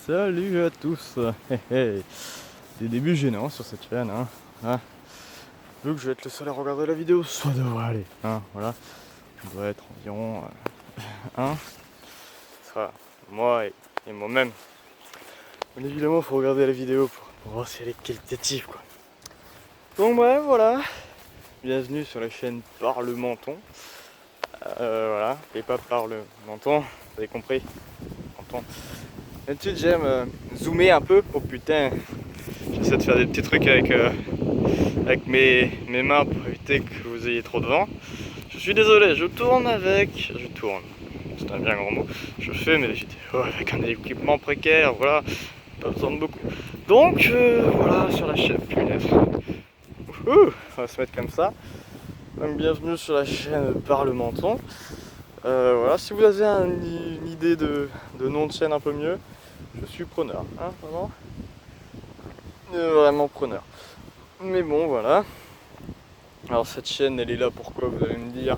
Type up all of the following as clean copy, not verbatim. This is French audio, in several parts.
Salut à tous. Des débuts gênants sur cette chaîne, hein. Vu que je vais être le seul à regarder la vidéo, ça devrait aller, voilà. On doit être environ ce sera moi et moi-même. Bien évidemment, il faut regarder la vidéo pour voir si elle est qualitative, quoi. Donc ouais, voilà. Bienvenue sur la chaîne Parle Menton. Voilà, et pas Parle Menton, vous avez compris. Menton. D'habitude j'aime zoomer un peu. Oh putain, j'essaie de faire des petits trucs avec mes mains pour éviter que vous ayez trop de vent. Je suis désolé, je tourne, c'est un bien grand mot. Je fais mes vidéos avec un équipement précaire, voilà, pas besoin de beaucoup. Donc voilà, sur la chaîne, punaise. On va se mettre comme ça. Donc bienvenue sur la chaîne Parle Menton. Voilà, si vous avez une idée de nom de chaîne un peu mieux, je suis preneur, vraiment. Vraiment preneur. Mais bon, voilà. Alors cette chaîne, elle est là pourquoi, vous allez me dire,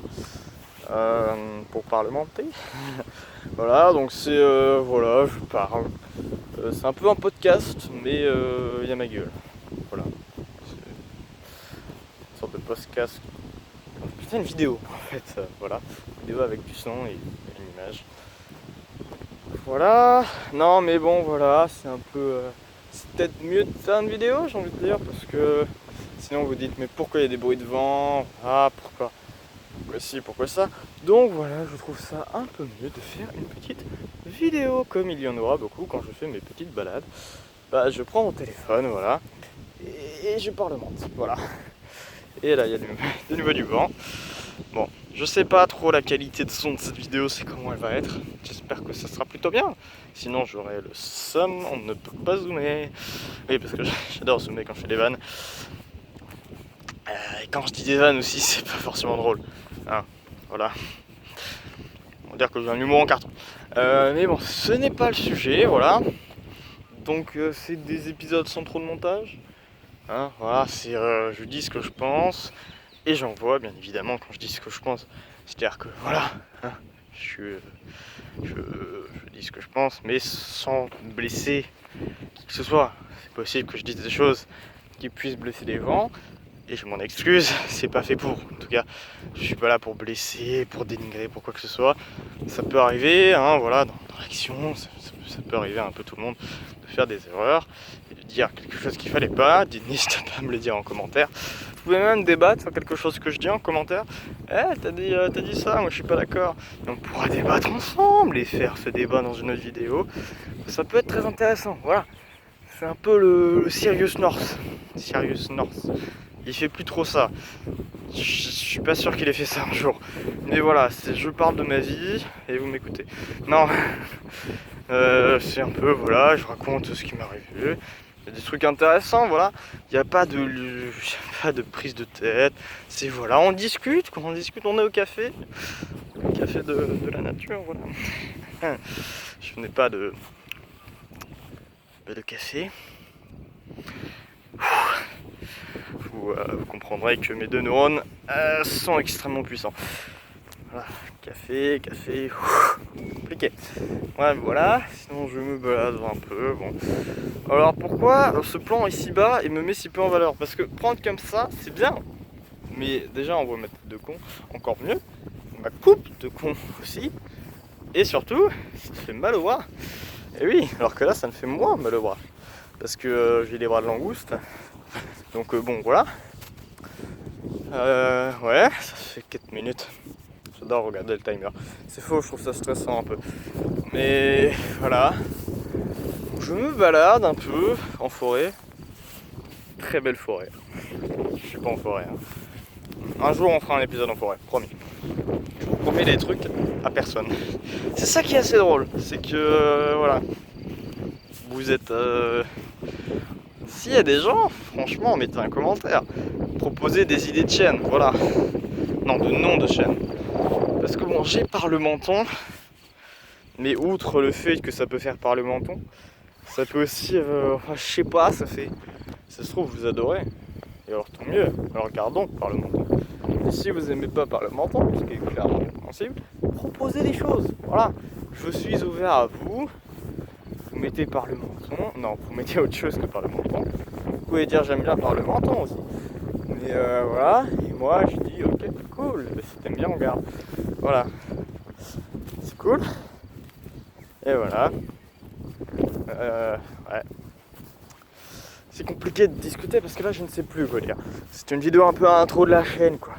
pour parlementer. Voilà, donc c'est, voilà, je parle. C'est un peu un podcast, mais il y a ma gueule. Voilà. C'est une sorte de podcast. Putain, une vidéo, en fait. Voilà. Une vidéo avec du son et une image. Voilà. Non, mais bon, voilà, c'est un peu... c'est peut-être mieux de faire une vidéo, j'ai envie de dire, parce que sinon vous dites, mais pourquoi il y a des bruits de vent? Pourquoi ci, pourquoi ça? Donc voilà, je trouve ça un peu mieux de faire une petite vidéo, comme il y en aura beaucoup quand je fais mes petites balades. Je prends mon téléphone, voilà, et je parlemente, voilà. Et là, il y a de nouveau du vent. Bon, je sais pas trop la qualité de son de cette vidéo, c'est comment elle va être. J'espère que ça sera plutôt bien. Sinon, j'aurai le somme, on ne peut pas zoomer. Oui, parce que j'adore zoomer quand je fais des vannes. Et quand je dis des vannes aussi, c'est pas forcément drôle. Voilà. On va dire que j'ai un humour en carton. Mais bon, ce n'est pas le sujet, voilà. Donc, c'est des épisodes sans trop de montage. Voilà, c'est je dis ce que je pense. Et j'envoie, bien évidemment, quand je dis ce que je pense. C'est-à-dire que, voilà, je dis ce que je pense, mais sans blesser qui que ce soit. C'est possible que je dise des choses qui puissent blesser des gens, et je m'en excuse, c'est pas fait pour. En tout cas, je suis pas là pour blesser, pour dénigrer, pour quoi que ce soit. Ça peut arriver, voilà, dans l'action, ça peut arriver à un peu tout le monde de faire des erreurs et de dire quelque chose qu'il fallait pas. N'hésitez pas à me le dire en commentaire. Vous pouvez même débattre sur quelque chose que je dis en commentaire. T'as dit ça, moi je suis pas d'accord. Et on pourra débattre ensemble et faire ce débat dans une autre vidéo. Ça peut être très intéressant, voilà. C'est un peu le Sirius North. Sirius North. Il fait plus trop ça. Je suis pas sûr qu'il ait fait ça un jour. Mais voilà, je parle de ma vie et vous m'écoutez. Non, c'est un peu, voilà, je raconte ce qui m'est arrivé. Il y a des trucs intéressants, voilà. Il n'y a pas de prise de tête. C'est voilà, on discute, quand on discute, on est au café. Le café de la nature, voilà. Je n'ai pas de café. Vous comprendrez que mes deux neurones sont extrêmement puissants. Voilà, café, compliqué. Ouais, voilà, sinon je me balade un peu, bon. Alors pourquoi ce plan ici bas il me met si peu en valeur? Parce que prendre comme ça, c'est bien. Mais déjà on voit ma tête de con, encore mieux. Ma coupe de con aussi. Et surtout, ça fait mal au bras. Et oui, alors que là ça me fait moins mal au bras. Parce que j'ai les bras de langouste. Donc bon, voilà. Ouais, ça fait 4 minutes. J'adore regarder le timer. C'est faux, je trouve ça stressant un peu. Mais voilà. Je me balade un peu en forêt. Très belle forêt. Je suis pas en forêt. Un jour on fera un épisode en forêt, promis. Je vous promets des trucs à personne. C'est ça qui est assez drôle. C'est que voilà. Vous êtes... S'il y a des gens, franchement, mettez un commentaire. Proposez des idées de chaîne, voilà. Non, de nom de chaîne. Parce que bon, j'ai Parle Menton, mais outre le fait que ça peut faire Parle Menton, ça peut aussi, je sais pas, ça se trouve vous adorez. Et alors tant mieux, alors gardons Parle Menton. Et si vous aimez pas Parle Menton, ce qui est clairement compréhensible, proposez des choses, voilà. Je suis ouvert à vous. Vous mettez par le menton. Non, vous mettez autre chose que par le menton. Vous pouvez dire j'aime bien par le menton aussi. Mais voilà, et moi je dis ok, cool, si t'aimes bien on garde. Voilà, c'est cool. Et voilà. Ouais. C'est compliqué de discuter parce que là je ne sais plus quoi dire. C'est une vidéo un peu à intro de la chaîne quoi.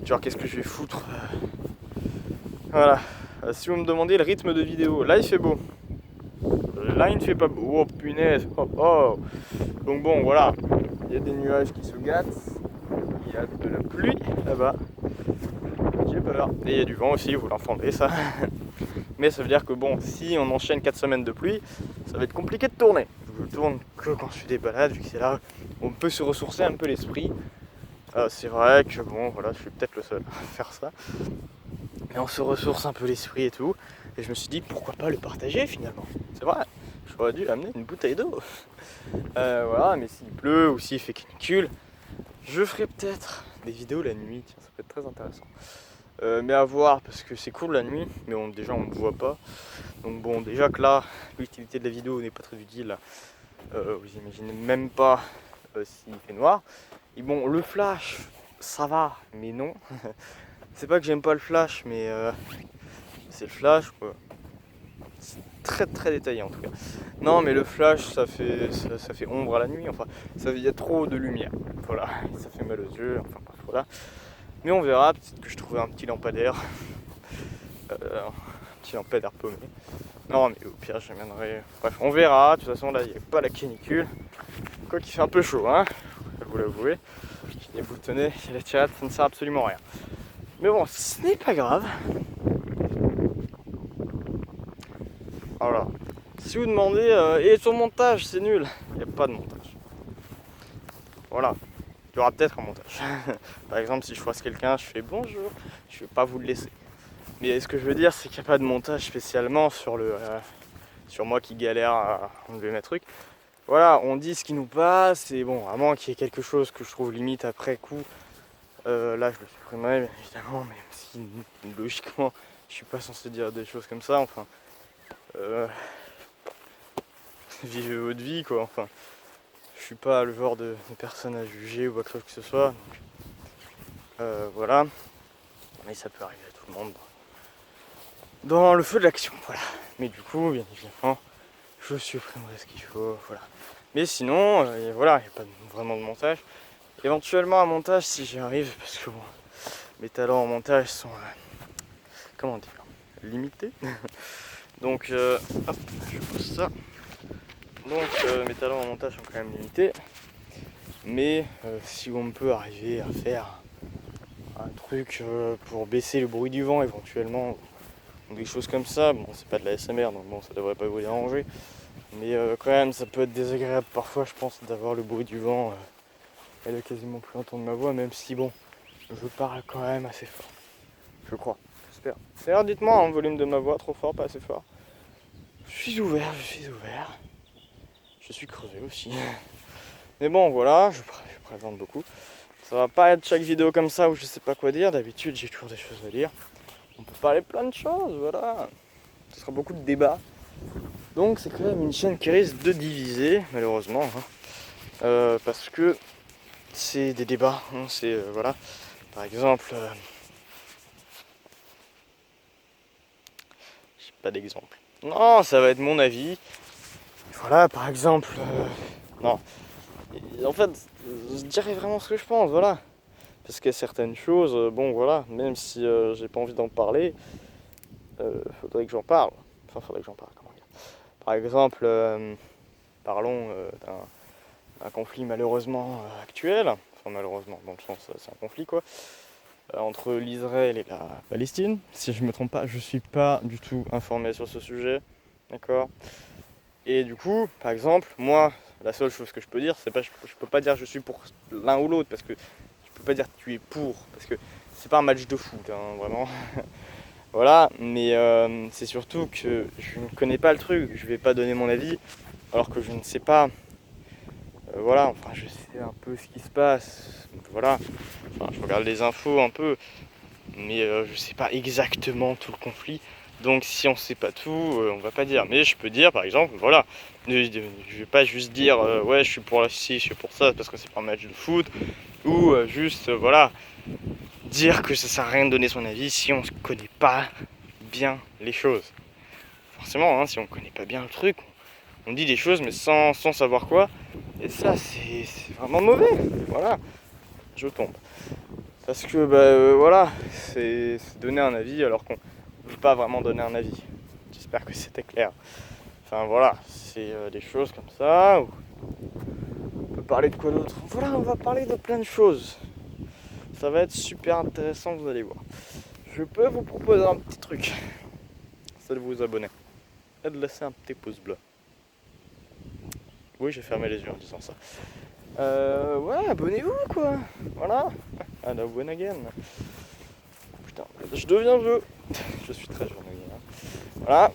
Genre qu'est-ce que je vais foutre. Voilà. Si vous me demandez le rythme de vidéo, là il fait beau. Là il ne fait pas beau. Oh punaise. Oh, oh. Donc bon voilà. Il y a des nuages qui se gâtent. Il y a de la pluie là-bas. J'ai peur. Et il y a du vent aussi, vous l'entendez ça. Mais ça veut dire que bon, si on enchaîne 4 semaines de pluie, ça va être compliqué de tourner. Je tourne que quand je fais des balades, vu que c'est là où on peut se ressourcer un peu l'esprit. C'est vrai que bon, voilà, je suis peut-être le seul à faire ça. Mais on se ressource un peu l'esprit et tout. Et je me suis dit, pourquoi pas le partager finalement. C'est vrai, j'aurais dû amener une bouteille d'eau. Voilà, mais s'il pleut ou s'il fait canicule, je ferai peut-être des vidéos la nuit. Tiens, ça peut être très intéressant. Mais à voir, parce que c'est cool la nuit, mais déjà on ne voit pas. Donc bon, déjà que là, l'utilité de la vidéo n'est pas très utile. Vous imaginez même pas s'il fait noir. Et bon, le flash, ça va, mais non. C'est pas que j'aime pas le flash, mais c'est le flash quoi. C'est très très détaillé en tout cas. Non, mais le flash, ça fait ombre à la nuit. Enfin, il y a trop de lumière. Voilà, ça fait mal aux yeux. Enfin bref, voilà. Mais on verra, peut-être que je trouverai un petit lampadaire. Un petit lampadaire paumé. Non mais au pire j'amènerai. Bref, on verra, de toute façon là il n'y a pas la canicule. Quoi qu'il fait un peu chaud, hein, je vais vous l'avouer. J'ai des boutonnets, il y a la tirette, ça ne sert absolument à rien. Mais bon, ce n'est pas grave. Voilà. Si vous demandez, et son montage, c'est nul. Il n'y a pas de montage. Voilà. Il y aura peut-être un montage. Par exemple, si je croise quelqu'un, je fais bonjour, je ne vais pas vous le laisser. Mais ce que je veux dire, c'est qu'il n'y a pas de montage spécialement sur moi qui galère à enlever mes trucs. Voilà, on dit ce qui nous passe, et bon, à moins qu'il y ait quelque chose que je trouve limite après coup, là je le supprimerai bien évidemment, même si logiquement je suis pas censé dire des choses comme ça, enfin. Vivez votre vie quoi, enfin. Je suis pas le genre de personne à juger ou à quoi que ce soit. Donc, voilà. Mais ça peut arriver à tout le monde. Dans le feu de l'action, voilà. Mais du coup, bien évidemment, je supprimerai ce qu'il faut, voilà. Mais sinon, voilà, il n'y a pas vraiment de montage. Éventuellement un montage si j'y arrive, parce que bon, mes talents en montage sont, comment dire, limités. Donc, hop, je pose ça. Donc, mes talents en montage sont quand même limités. Mais si on peut arriver à faire un truc pour baisser le bruit du vent éventuellement, ou des choses comme ça, bon c'est pas de la SMR donc bon ça devrait pas vous déranger, mais quand même ça peut être désagréable parfois je pense d'avoir le bruit du vent et de quasiment plus entendre ma voix, même si bon je parle quand même assez fort, je crois, j'espère. D'ailleurs dites-moi le volume de ma voix, trop fort, pas assez fort. Je suis ouvert, je suis crevé aussi. Mais bon voilà, je présente beaucoup. Ça va pas être chaque vidéo comme ça où je sais pas quoi dire, d'habitude j'ai toujours des choses à dire. On peut parler plein de choses, voilà. Ce sera beaucoup de débats. Donc c'est quand même une chaîne qui risque de diviser, malheureusement. Hein. Parce que c'est des débats. Hein, c'est, voilà. Par exemple... j'ai pas d'exemple. Non, ça va être mon avis. Voilà, par exemple... non. En fait, je dirais vraiment ce que je pense, voilà. Parce qu'il y a certaines choses, bon voilà, même si j'ai pas envie d'en parler, faudrait que j'en parle. Enfin, faudrait que j'en parle, comment dire. Par exemple, parlons d'un conflit malheureusement actuel, enfin malheureusement, dans le sens c'est un conflit quoi, entre l'Israël et la Palestine. Si je me trompe pas, je suis pas du tout informé sur ce sujet, d'accord. Et du coup, par exemple, moi, la seule chose que je peux dire, c'est pas, je peux pas dire je suis pour l'un ou l'autre, parce que je peux pas dire tu es pour, parce que c'est pas un match de foot, hein, vraiment. Voilà, mais c'est surtout que je ne connais pas le truc, je vais pas donner mon avis, alors que je ne sais pas. Voilà, enfin je sais un peu ce qui se passe, donc, voilà. Enfin, je regarde les infos un peu, mais je sais pas exactement tout le conflit. Donc si on sait pas tout, on va pas dire. Mais je peux dire par exemple, voilà, je vais pas juste dire ouais je suis pour ci, je suis pour ça parce que c'est pas un match de foot, ou juste voilà, dire que ça sert à rien de donner son avis si on ne connaît pas bien les choses. Forcément, hein, si on connaît pas bien le truc, on dit des choses mais sans savoir quoi. Et ça c'est vraiment mauvais. Voilà, je tombe. Parce que voilà, c'est donner un avis alors qu'on ne veut pas vraiment donner un avis. J'espère que c'était clair. Enfin voilà, c'est des choses comme ça. On peut parler de quoi d'autre? Voilà, on va parler de plein de choses. Ça va être super intéressant, vous allez voir. Je peux vous proposer un petit truc. C'est de vous abonner et de laisser un petit pouce bleu. Oui, j'ai fermé les yeux en disant ça. Ouais, abonnez-vous quoi. Voilà. À la one again. Putain, je deviens vieux. Je suis très jeune. Voilà.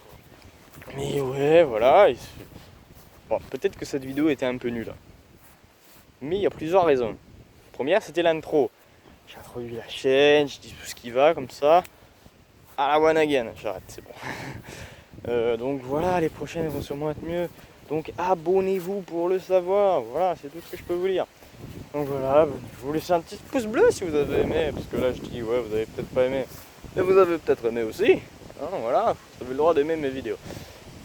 Mais ouais, voilà. Bon, peut-être que cette vidéo était un peu nulle. Mais il y a plusieurs raisons. Première, c'était l'intro. J'ai introduit la chaîne, je dis tout ce qui va comme ça. À la one again. J'arrête, c'est bon. Donc voilà, les prochaines vont sûrement être mieux. Donc abonnez-vous pour le savoir. Voilà, c'est tout ce que je peux vous dire. Donc voilà, je vous laisse un petit pouce bleu si vous avez aimé. Parce que là, je dis, ouais, vous avez peut-être pas aimé. Mais vous avez peut-être aimé aussi. Hein, voilà, vous avez le droit d'aimer mes vidéos.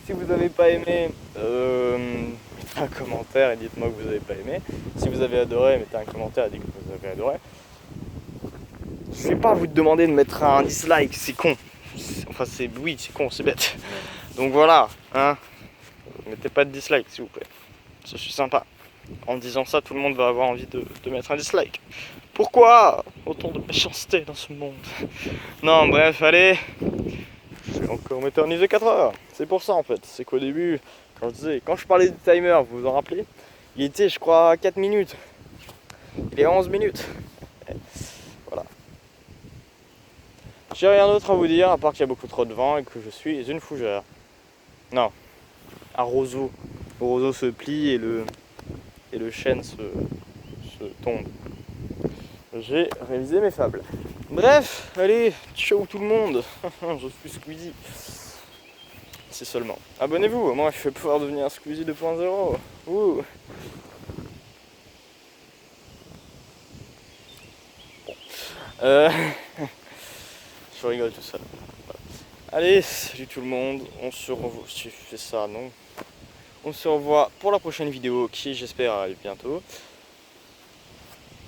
Si vous n'avez pas aimé, mettez un commentaire et dites-moi que vous n'avez pas aimé. Si vous avez adoré, mettez un commentaire et dites que vous avez adoré. Je vais pas vous demander de mettre un dislike, c'est con. Enfin, oui, c'est con, c'est bête. Donc voilà, hein. Mettez pas de dislike, s'il vous plaît. Je suis sympa. En disant ça, tout le monde va avoir envie de mettre un dislike. Pourquoi autant de méchanceté dans ce monde? Non, bref, allez. Je vais encore m'éterniser 4 heures. C'est pour ça en fait. C'est qu'au début, quand je parlais du timer, vous vous en rappelez? Il était, je crois, à 4 minutes. Il est à 11 minutes. Voilà. J'ai rien d'autre à vous dire à part qu'il y a beaucoup trop de vent et que je suis une fougère. Non, un roseau. Le roseau se plie et le chêne se tombe. J'ai révisé mes fables. Bref, allez, ciao tout le monde. Je suis Squeezie. C'est seulement. Abonnez-vous, moi je vais pouvoir devenir un Squeezie 2.0. Ouh. Bon. Je rigole tout seul. Voilà. Allez, salut tout le monde. On se revoit. Si je fais ça, non. On se revoit pour la prochaine vidéo qui, j'espère, arrive bientôt.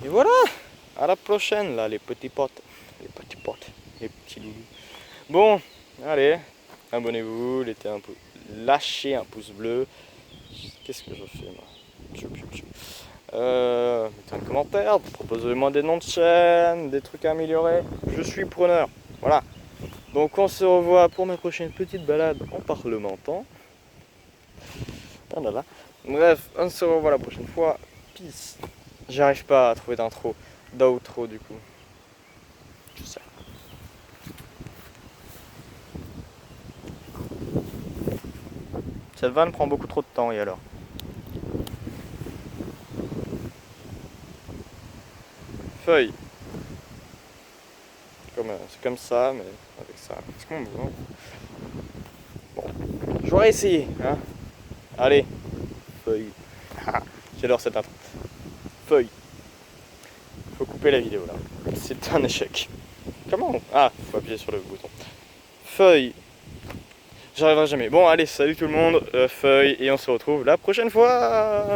Et voilà. À la prochaine, là, les petits potes. Les petits potes. Les petits loulous. Bon, allez. Abonnez-vous. Lâchez un pouce bleu. Qu'est-ce que je fais, moi? Mettez un commentaire, proposez-moi des noms de chaîne, des trucs à améliorer. Je suis preneur. Voilà. Donc on se revoit pour ma prochaine petite balade en parlementant. Voilà. Bref, on se revoit la prochaine fois. Peace. J'arrive pas à trouver d'outro du coup. Je sais. Cette vanne prend beaucoup trop de temps et alors? Feuille. C'est comme ça, mais avec ça. Est-ce qu'on voit? Bon, j'aurais essayé, hein. Allez, feuille. J'adore cette intro. Feuille. Faut couper la vidéo là. C'est un échec. Comment? Ah, faut appuyer sur le bouton. Feuille. J'arriverai jamais. Bon, allez, salut tout le monde. Feuille, et on se retrouve la prochaine fois.